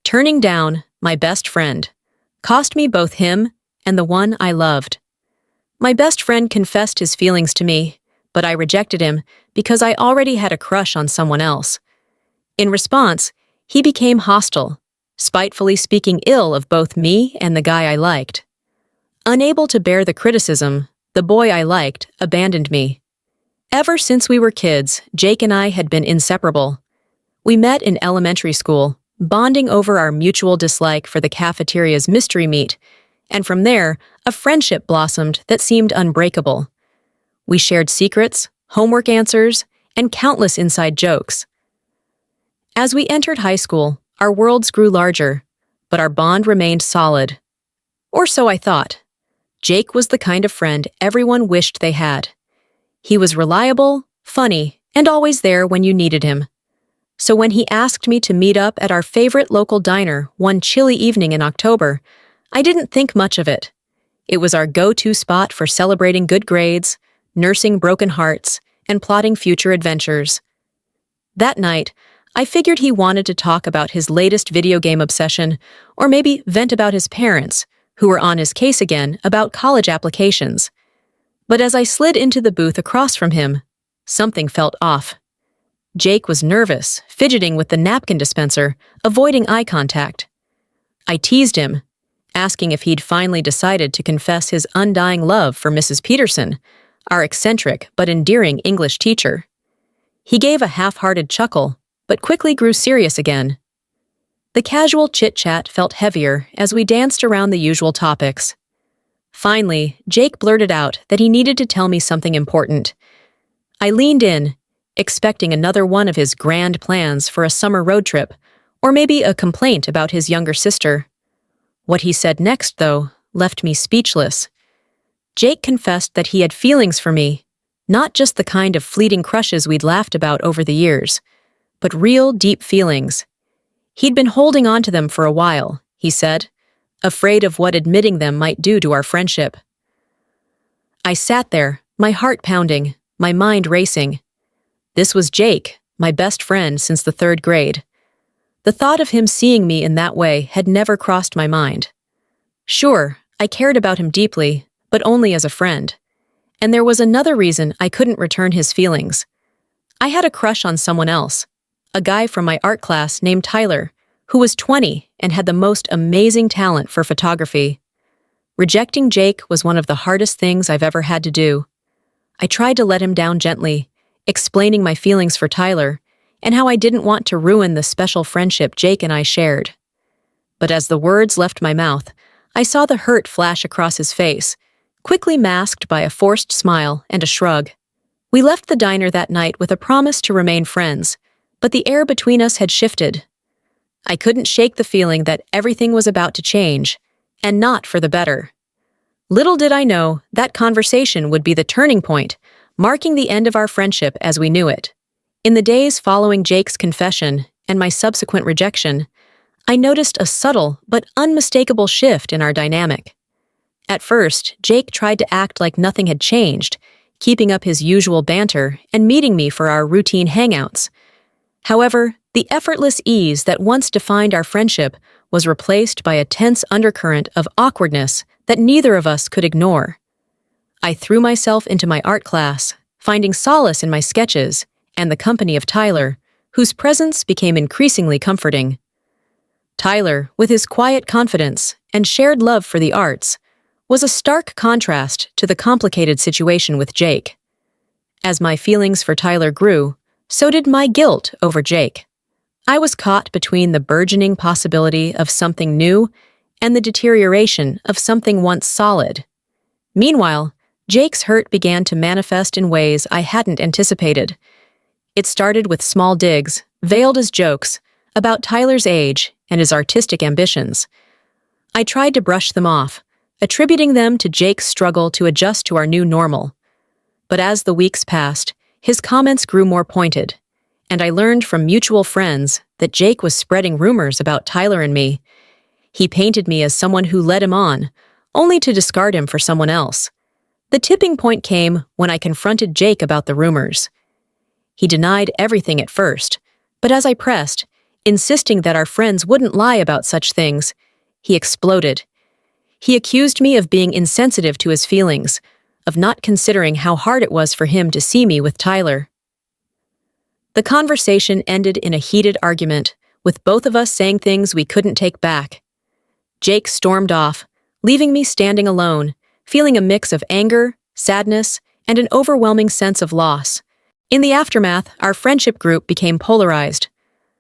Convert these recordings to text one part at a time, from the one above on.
Turning down my best friend cost me both him and the one I loved. My best friend confessed his feelings to me, but I rejected him because I already had a crush on someone else. In response, he became hostile, spitefully speaking ill of both me and the guy I liked. Unable to bear the criticism, the boy I liked abandoned me. Ever since we were kids, Jake and I had been inseparable. We met in elementary school, bonding over our mutual dislike for the cafeteria's mystery meat, and from there, a friendship blossomed that seemed unbreakable. We shared secrets, homework answers, and countless inside jokes. As we entered high school, our worlds grew larger, but our bond remained solid. Or so I thought. Jake was the kind of friend everyone wished they had. He was reliable, funny, and always there when you needed him. So when he asked me to meet up at our favorite local diner one chilly evening in October, I didn't think much of it. It was our go-to spot for celebrating good grades, nursing broken hearts, and plotting future adventures. That night, I figured he wanted to talk about his latest video game obsession, or maybe vent about his parents, who were on his case again about college applications. But as I slid into the booth across from him, something felt off. Jake was nervous, fidgeting with the napkin dispenser, avoiding eye contact. I teased him, asking if he'd finally decided to confess his undying love for Mrs. Peterson, our eccentric but endearing English teacher. He gave a half-hearted chuckle, but quickly grew serious again. The casual chit-chat felt heavier as we danced around the usual topics. Finally, Jake blurted out that he needed to tell me something important. I leaned in, expecting another one of his grand plans for a summer road trip, or maybe a complaint about his younger sister. What he said next, though, left me speechless. Jake confessed that he had feelings for me, not just the kind of fleeting crushes we'd laughed about over the years, but real, deep feelings. He'd been holding on to them for a while, he said, afraid of what admitting them might do to our friendship. I sat there, my heart pounding, my mind racing. This was Jake, my best friend since the 3rd grade. The thought of him seeing me in that way had never crossed my mind. Sure, I cared about him deeply, but only as a friend. And there was another reason I couldn't return his feelings. I had a crush on someone else, a guy from my art class named Tyler, who was 20 and had the most amazing talent for photography. Rejecting Jake was one of the hardest things I've ever had to do. I tried to let him down gently, explaining my feelings for Tyler and how I didn't want to ruin the special friendship Jake and I shared. But as the words left my mouth, I saw the hurt flash across his face, quickly masked by a forced smile and a shrug. We left the diner that night with a promise to remain friends, but the air between us had shifted. I couldn't shake the feeling that everything was about to change, and not for the better. Little did I know that conversation would be the turning point, marking the end of our friendship as we knew it. In the days following Jake's confession and my subsequent rejection, I noticed a subtle but unmistakable shift in our dynamic. At first, Jake tried to act like nothing had changed, keeping up his usual banter and meeting me for our routine hangouts. However, the effortless ease that once defined our friendship was replaced by a tense undercurrent of awkwardness that neither of us could ignore. I threw myself into my art class, finding solace in my sketches and the company of Tyler, whose presence became increasingly comforting. Tyler, with his quiet confidence and shared love for the arts, was a stark contrast to the complicated situation with Jake. As my feelings for Tyler grew, so did my guilt over Jake. I was caught between the burgeoning possibility of something new and the deterioration of something once solid. Meanwhile, Jake's hurt began to manifest in ways I hadn't anticipated. It started with small digs, veiled as jokes, about Tyler's age and his artistic ambitions. I tried to brush them off, attributing them to Jake's struggle to adjust to our new normal. But as the weeks passed, his comments grew more pointed, and I learned from mutual friends that Jake was spreading rumors about Tyler and me. He painted me as someone who led him on, only to discard him for someone else. The tipping point came when I confronted Jake about the rumors. He denied everything at first, but as I pressed, insisting that our friends wouldn't lie about such things. He exploded. He accused me of being insensitive to his feelings, of not considering how hard it was for him to see me with Tyler. The conversation ended in a heated argument, with both of us saying things we couldn't take back. Jake stormed off, leaving me standing alone, feeling a mix of anger, sadness, and an overwhelming sense of loss. In the aftermath, our friendship group became polarized.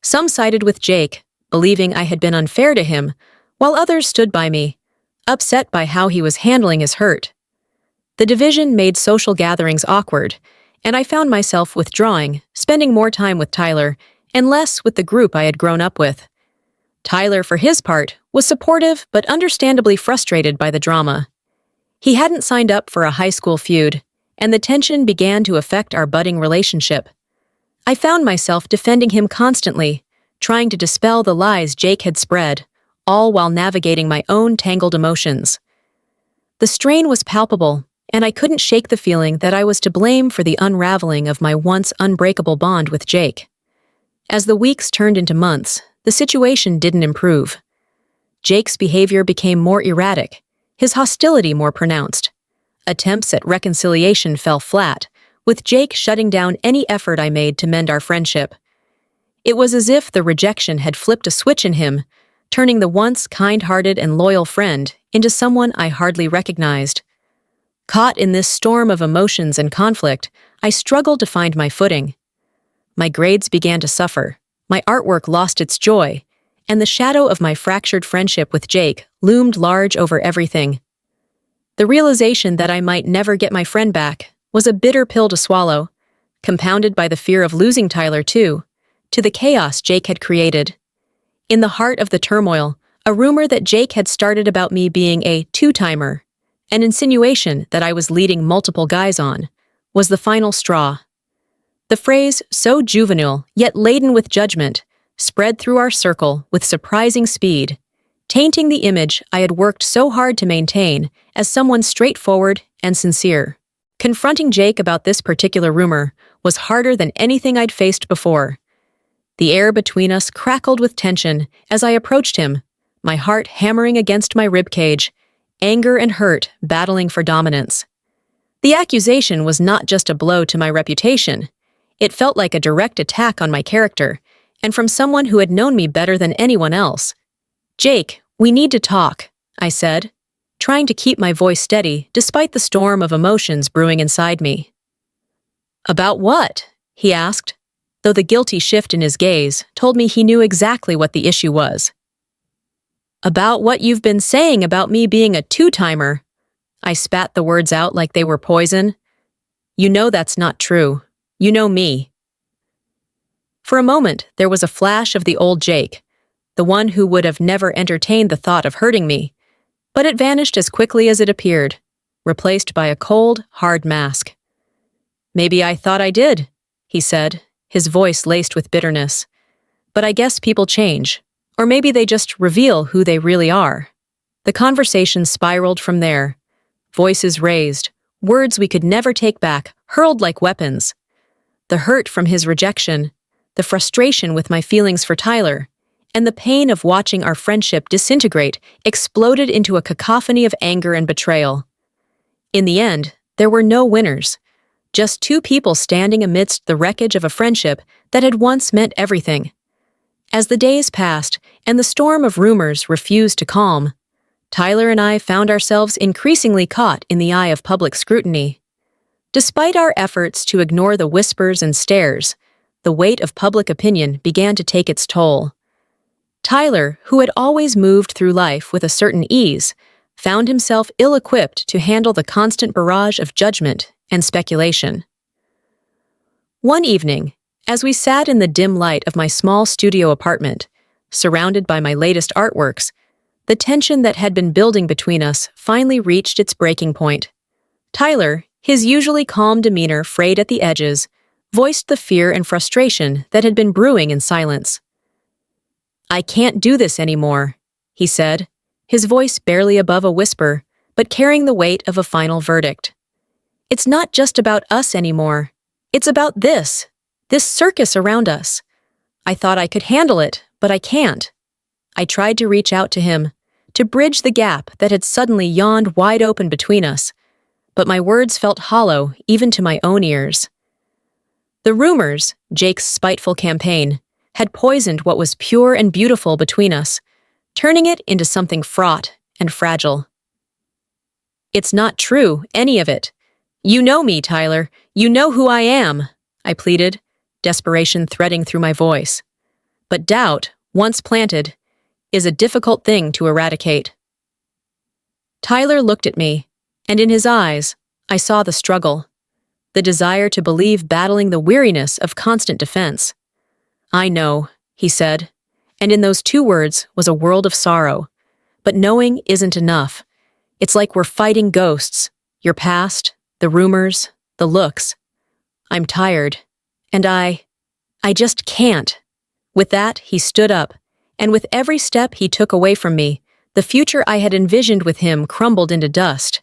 Some sided with Jake, believing I had been unfair to him, while others stood by me, upset by how he was handling his hurt. The division made social gatherings awkward, and I found myself withdrawing, spending more time with Tyler and less with the group I had grown up with. Tyler, for his part, was supportive but understandably frustrated by the drama. He hadn't signed up for a high school feud, and the tension began to affect our budding relationship. I found myself defending him constantly, trying to dispel the lies Jake had spread, all while navigating my own tangled emotions. The strain was palpable, and I couldn't shake the feeling that I was to blame for the unraveling of my once unbreakable bond with Jake. As the weeks turned into months, the situation didn't improve. Jake's behavior became more erratic, his hostility more pronounced. Attempts at reconciliation fell flat, with Jake shutting down any effort I made to mend our friendship. It was as if the rejection had flipped a switch in him, turning the once kind-hearted and loyal friend into someone I hardly recognized. Caught in this storm of emotions and conflict, I struggled to find my footing. My grades began to suffer, my artwork lost its joy, and the shadow of my fractured friendship with Jake loomed large over everything. The realization that I might never get my friend back was a bitter pill to swallow, compounded by the fear of losing Tyler too, to the chaos Jake had created. In the heart of the turmoil, a rumor that Jake had started about me being a two-timer, an insinuation that I was leading multiple guys on, was the final straw. The phrase, so juvenile yet laden with judgment, spread through our circle with surprising speed, tainting the image I had worked so hard to maintain as someone straightforward and sincere. Confronting Jake about this particular rumor was harder than anything I'd faced before. The air between us crackled with tension as I approached him, my heart hammering against my ribcage, anger and hurt battling for dominance. The accusation was not just a blow to my reputation. It felt like a direct attack on my character, and from someone who had known me better than anyone else. "Jake, we need to talk," I said, trying to keep my voice steady despite the storm of emotions brewing inside me. "About what?" he asked, though the guilty shift in his gaze told me he knew exactly what the issue was. "About what you've been saying about me being a two-timer." I spat the words out like they were poison. "You know that's not true. You know me." For a moment, there was a flash of the old Jake, the one who would have never entertained the thought of hurting me, but it vanished as quickly as it appeared, replaced by a cold, hard mask. "Maybe I thought I did," he said, his voice laced with bitterness. "But I guess people change, or maybe they just reveal who they really are." The conversation spiraled from there. Voices raised, words we could never take back, hurled like weapons. The hurt from his rejection, the frustration with my feelings for Tyler, and the pain of watching our friendship disintegrate exploded into a cacophony of anger and betrayal. In the end, there were no winners, just two people standing amidst the wreckage of a friendship that had once meant everything. As the days passed and the storm of rumors refused to calm, Tyler and I found ourselves increasingly caught in the eye of public scrutiny. Despite our efforts to ignore the whispers and stares, the weight of public opinion began to take its toll. Tyler, who had always moved through life with a certain ease, found himself ill-equipped to handle the constant barrage of judgment and speculation. One evening, as we sat in the dim light of my small studio apartment, surrounded by my latest artworks, the tension that had been building between us finally reached its breaking point. Tyler, his usually calm demeanor frayed at the edges, voiced the fear and frustration that had been brewing in silence. "I can't do this anymore," he said, his voice barely above a whisper, but carrying the weight of a final verdict. "It's not just about us anymore. It's about this circus around us. I thought I could handle it, but I can't. I tried to reach out to him, to bridge the gap that had suddenly yawned wide open between us, but my words felt hollow even to my own ears. The rumors, Jake's spiteful campaign, had poisoned what was pure and beautiful between us, turning it into something fraught and fragile. "It's not true, any of it. You know me, Tyler. You know who I am," I pleaded, desperation threading through my voice. But doubt, once planted, is a difficult thing to eradicate. Tyler looked at me, and in his eyes, I saw the struggle, the desire to believe battling the weariness of constant defense. "I know," he said, and in those two words was a world of sorrow. But knowing isn't enough. It's like we're fighting ghosts, your past, the rumors, the looks. I'm tired, and I just can't. With that, he stood up, and with every step he took away from me, the future I had envisioned with him crumbled into dust.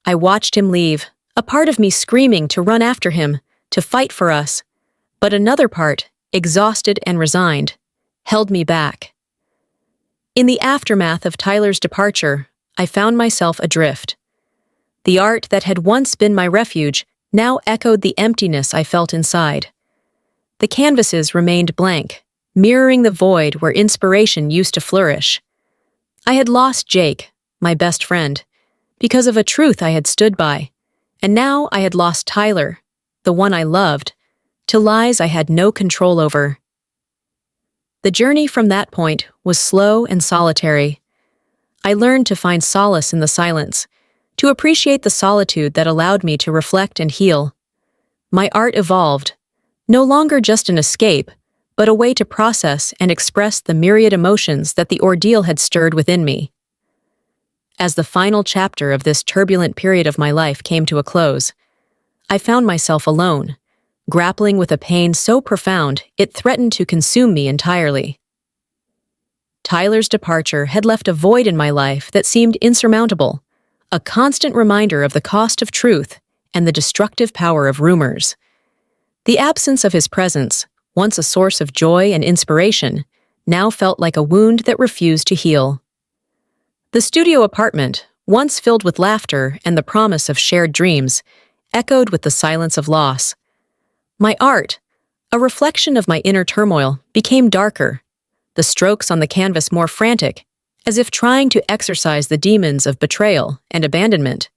I watched him leave, a part of me screaming to run after him, to fight for us, but another part, exhausted and resigned, held me back. In the aftermath of Tyler's departure, I found myself adrift. The art that had once been my refuge now echoed the emptiness I felt inside. The canvases remained blank, mirroring the void where inspiration used to flourish. I had lost Jake, my best friend, because of a truth I had stood by, and now I had lost Tyler, the one I loved, to lies I had no control over. The journey from that point was slow and solitary. I learned to find solace in the silence, to appreciate the solitude that allowed me to reflect and heal. My art evolved, no longer just an escape, but a way to process and express the myriad emotions that the ordeal had stirred within me. As the final chapter of this turbulent period of my life came to a close, I found myself alone, grappling with a pain so profound it threatened to consume me entirely. Tyler's departure had left a void in my life that seemed insurmountable, a constant reminder of the cost of truth and the destructive power of rumors. The absence of his presence, once a source of joy and inspiration, now felt like a wound that refused to heal. The studio apartment, once filled with laughter and the promise of shared dreams, echoed with the silence of loss. My art, a reflection of my inner turmoil, became darker, the strokes on the canvas more frantic, as if trying to exorcise the demons of betrayal and abandonment.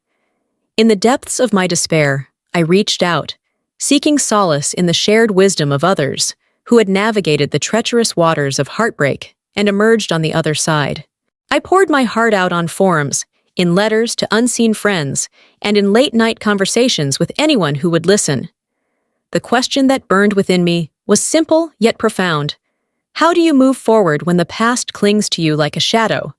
In the depths of my despair, I reached out, seeking solace in the shared wisdom of others who had navigated the treacherous waters of heartbreak and emerged on the other side. I poured my heart out on forums, in letters to unseen friends, and in late-night conversations with anyone who would listen. The question that burned within me was simple yet profound. How do you move forward when the past clings to you like a shadow?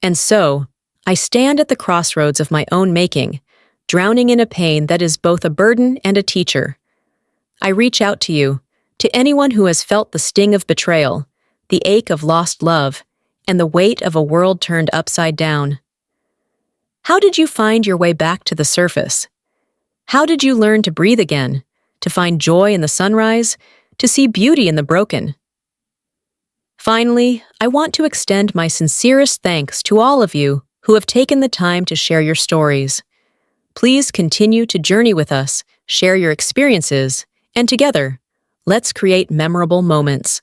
And so, I stand at the crossroads of my own making, drowning in a pain that is both a burden and a teacher. I reach out to you, to anyone who has felt the sting of betrayal, the ache of lost love, and the weight of a world turned upside down. How did you find your way back to the surface? How did you learn to breathe again, to find joy in the sunrise, to see beauty in the broken? Finally, I want to extend my sincerest thanks to all of you who have taken the time to share your stories. Please continue to journey with us, share your experiences, and together, let's create memorable moments.